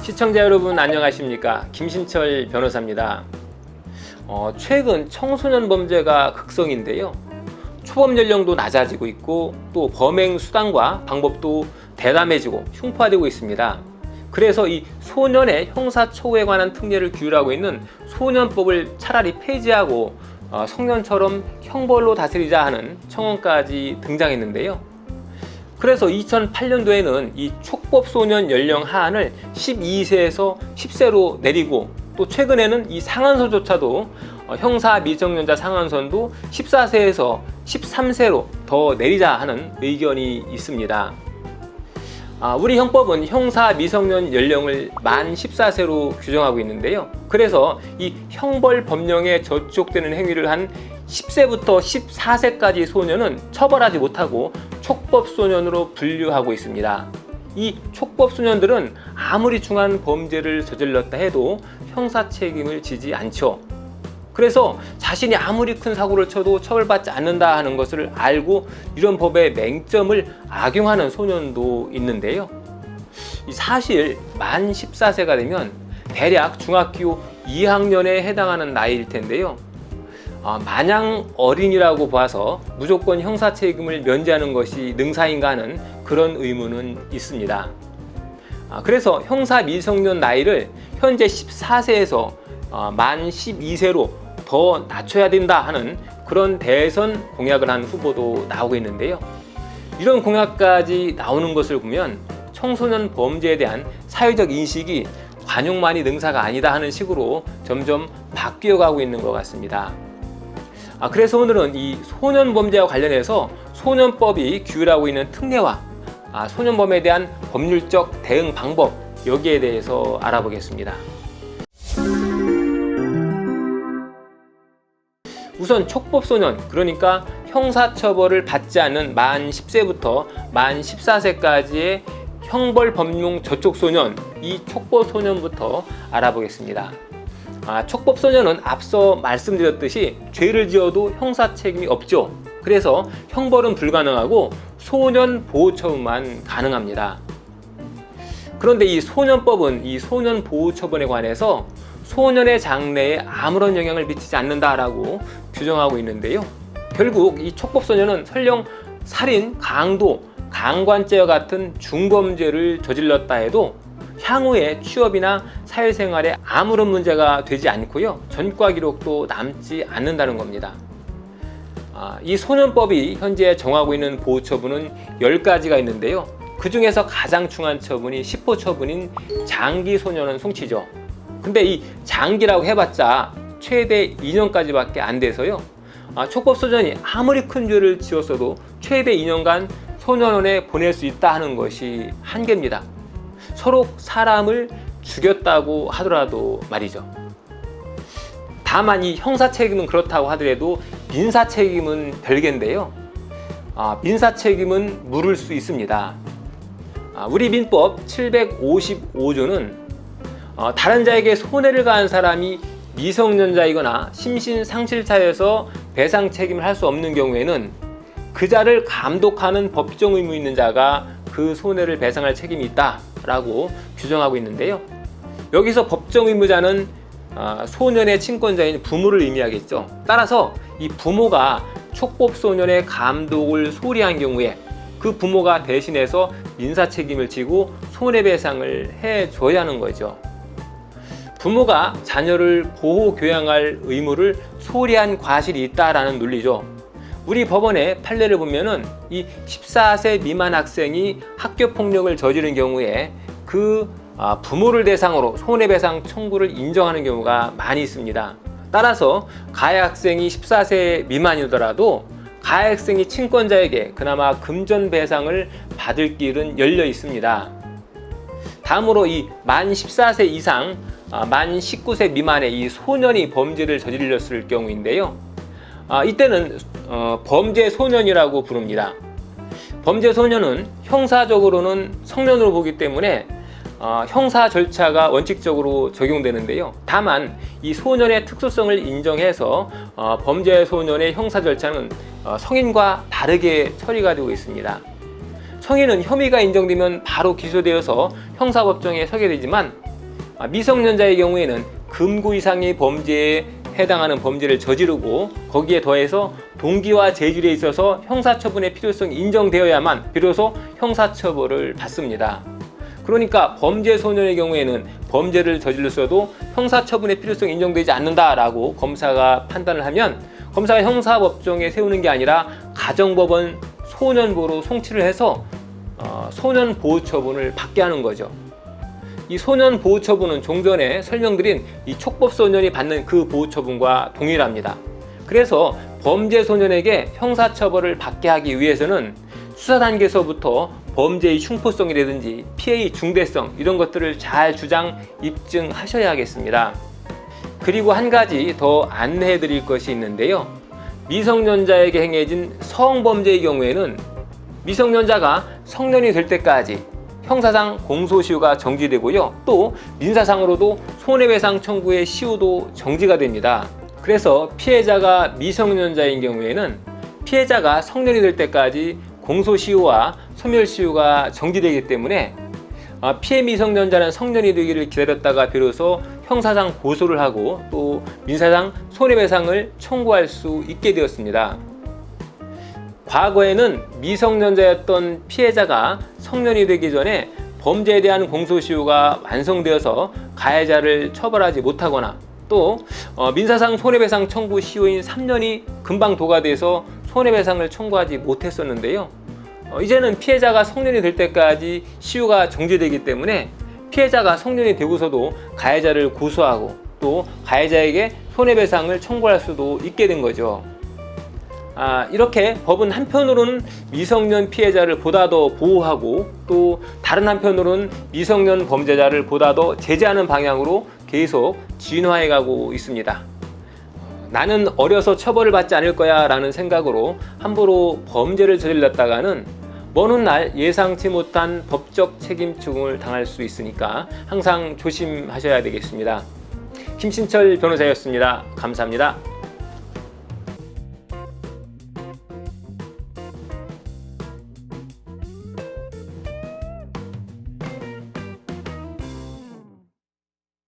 시청자 여러분 안녕하십니까? 김신철 변호사입니다. 최근 청소년 범죄가 극성인데요. 초범 연령도 낮아지고 있고 또 범행 수단과 방법도 대담해지고 흉포화되고 있습니다. 그래서 이 소년의 형사처우에 관한 특례를 규율하고 있는 소년법을 차라리 폐지하고 성년처럼 형벌로 다스리자 하는 청원까지 등장했는데요. 그래서 2008년도에는 이 촉법소년 연령 하한을 12세에서 10세로 내리고 또 최근에는 이 상한선조차도 형사 미성년자 상한선도 14세에서 13세로 더 내리자 하는 의견이 있습니다. 우리 형법은 형사 미성년 연령을 만 14세로 규정하고 있는데요. 그래서 이 형벌 법령에 저촉되는 행위를 한 10세부터 14세까지 소년은 처벌하지 못하고 촉법소년으로 분류하고 있습니다. 이 촉법소년들은 아무리 중한 범죄를 저질렀다 해도 형사 책임을 지지 않죠. 그래서 자신이 아무리 큰 사고를 쳐도 처벌받지 않는다 하는 것을 알고 이런 법의 맹점을 악용하는 소년도 있는데요. 사실 만 14세가 되면 대략 중학교 2학년에 해당하는 나이일 텐데요. 마냥 어린이라고 봐서 무조건 형사 책임을 면제하는 것이 능사인가 하는 그런 의문은 있습니다. 그래서 형사 미성년 나이를 현재 14세에서 만 12세로 더 낮춰야 된다 하는 그런 대선 공약을 한 후보도 나오고 있는데요. 이런 공약까지 나오는 것을 보면 청소년 범죄에 대한 사회적 인식이 관용만이 능사가 아니다 하는 식으로 점점 바뀌어가고 있는 것 같습니다. 그래서 오늘은 이 소년 범죄와 관련해서 소년법이 규율하고 있는 특례와 소년범에 대한 법률적 대응 방법, 여기에 대해서 알아보겠습니다. 우선 촉법소년, 그러니까 형사처벌을 받지 않는 만 10세부터 만 14세까지의 형벌법용 저촉소년, 이 촉법소년부터 알아보겠습니다. 촉법소년은 앞서 말씀드렸듯이 죄를 지어도 형사 책임이 없죠. 그래서 형벌은 불가능하고 소년 보호처분만 가능합니다. 그런데 이 소년법은 이 소년 보호처분에 관해서 소년의 장래에 아무런 영향을 미치지 않는다라고 규정하고 있는데요. 결국 이 촉법소년은 설령 살인, 강도, 강간죄와 같은 중범죄를 저질렀다 해도 향후에 취업이나 사회생활에 아무런 문제가 되지 않고요. 전과 기록도 남지 않는다는 겁니다. 이 소년법이 현재 정하고 있는 보호처분은 10가지가 있는데요. 그 중에서 가장 중한 처분이 10호 처분인 장기소년원 송치죠. 근데 이 장기라고 해봤자 최대 2년까지밖에 안 돼서요. 촉법소년이 아무리 큰 죄를 지었어도 최대 2년간 소년원에 보낼 수 있다 하는 것이 한계입니다. 서로 사람을 죽였다고 하더라도 말이죠. 다만 이 형사 책임은 그렇다고 하더라도 민사 책임은 별개인데요. 민사 책임은 물을 수 있습니다. 우리 민법 755조는 다른 자에게 손해를 가한 사람이 미성년자이거나 심신상실자여서 배상 책임을 할 수 없는 경우에는 그 자를 감독하는 법정 의무 있는 자가 그 손해를 배상할 책임이 있다라고 규정하고 있는데요. 여기서 법정 의무자는 소년의 친권자인 부모를 의미하겠죠. 따라서 이 부모가 촉법소년의 감독을 소리한 경우에 그 부모가 대신해서 민사 책임을 지고 손해배상을 해줘야 하는 거죠. 부모가 자녀를 보호 교양할 의무를 소리한 과실이 있다라는 논리죠. 우리 법원의 판례를 보면은 이 14세 미만 학생이 학교 폭력을 저지른 경우에 그 부모를 대상으로 손해배상 청구를 인정하는 경우가 많이 있습니다. 따라서 가해 학생이 14세 미만이더라도 가해 학생이 친권자에게 그나마 금전 배상을 받을 길은 열려 있습니다. 다음으로 이 만 14세 이상 만 19세 미만의 이 소년이 범죄를 저질렀을 경우인데요. 이때는 범죄 소년이라고 부릅니다. 범죄 소년은 형사적으로는 성년으로 보기 때문에 형사 절차가 원칙적으로 적용되는데요. 다만 이 소년의 특수성을 인정해서 범죄 소년의 형사 절차는 성인과 다르게 처리가 되고 있습니다. 성인은 혐의가 인정되면 바로 기소되어서 형사법정에 서게 되지만 미성년자의 경우에는 금고 이상의 범죄에 해당하는 범죄를 저지르고 거기에 더해서 동기와 재질에 있어서 형사처분의 필요성이 인정되어야만 비로소 형사처벌을 받습니다. 그러니까 범죄 소년의 경우에는 범죄를 저질렀어도 형사처분의 필요성이 인정되지 않는다라고 검사가 판단을 하면 검사가 형사법정에 세우는 게 아니라 가정법원 소년보로 송치를 해서 소년보호처분을 받게 하는 거죠. 이 소년보호처분은 종전에 설명드린 이 촉법소년이 받는 그 보호처분과 동일합니다. 그래서 범죄 소년에게 형사처벌을 받게 하기 위해서는 수사 단계에서부터 범죄의 흉포성이라든지 피해의 중대성 이런 것들을 잘 주장 입증하셔야겠습니다. 그리고 한 가지 더 안내해 드릴 것이 있는데요. 미성년자에게 행해진 성범죄의 경우에는 미성년자가 성년이 될 때까지 형사상 공소시효가 정지되고요. 또 민사상으로도 손해배상 청구의 시효도 정지가 됩니다. 그래서 피해자가 미성년자인 경우에는 피해자가 성년이 될 때까지 공소시효와 소멸시효가 정지되기 때문에 피해 미성년자는 성년이 되기를 기다렸다가 비로소 형사상 고소를 하고 또 민사상 손해배상을 청구할 수 있게 되었습니다. 과거에는 미성년자였던 피해자가 성년이 되기 전에 범죄에 대한 공소시효가 완성되어서 가해자를 처벌하지 못하거나 또 민사상 손해배상 청구 시효인 3년이 금방 도과돼서 손해배상을 청구하지 못했었는데요. 이제는 피해자가 성년이 될 때까지 시효가 정지되기 때문에 피해자가 성년이 되고서도 가해자를 고소하고 또 가해자에게 손해배상을 청구할 수도 있게 된 거죠. 이렇게 법은 한편으로는 미성년 피해자를 보다 더 보호하고 또 다른 한편으로는 미성년 범죄자를 보다 더 제재하는 방향으로 계속 진화해 가고 있습니다. 나는 어려서 처벌을 받지 않을 거야 라는 생각으로 함부로 범죄를 저질렀다가는 먼 훗날 예상치 못한 법적 책임충을 당할 수 있으니까 항상 조심하셔야 되겠습니다. 김신철 변호사였습니다. 감사합니다.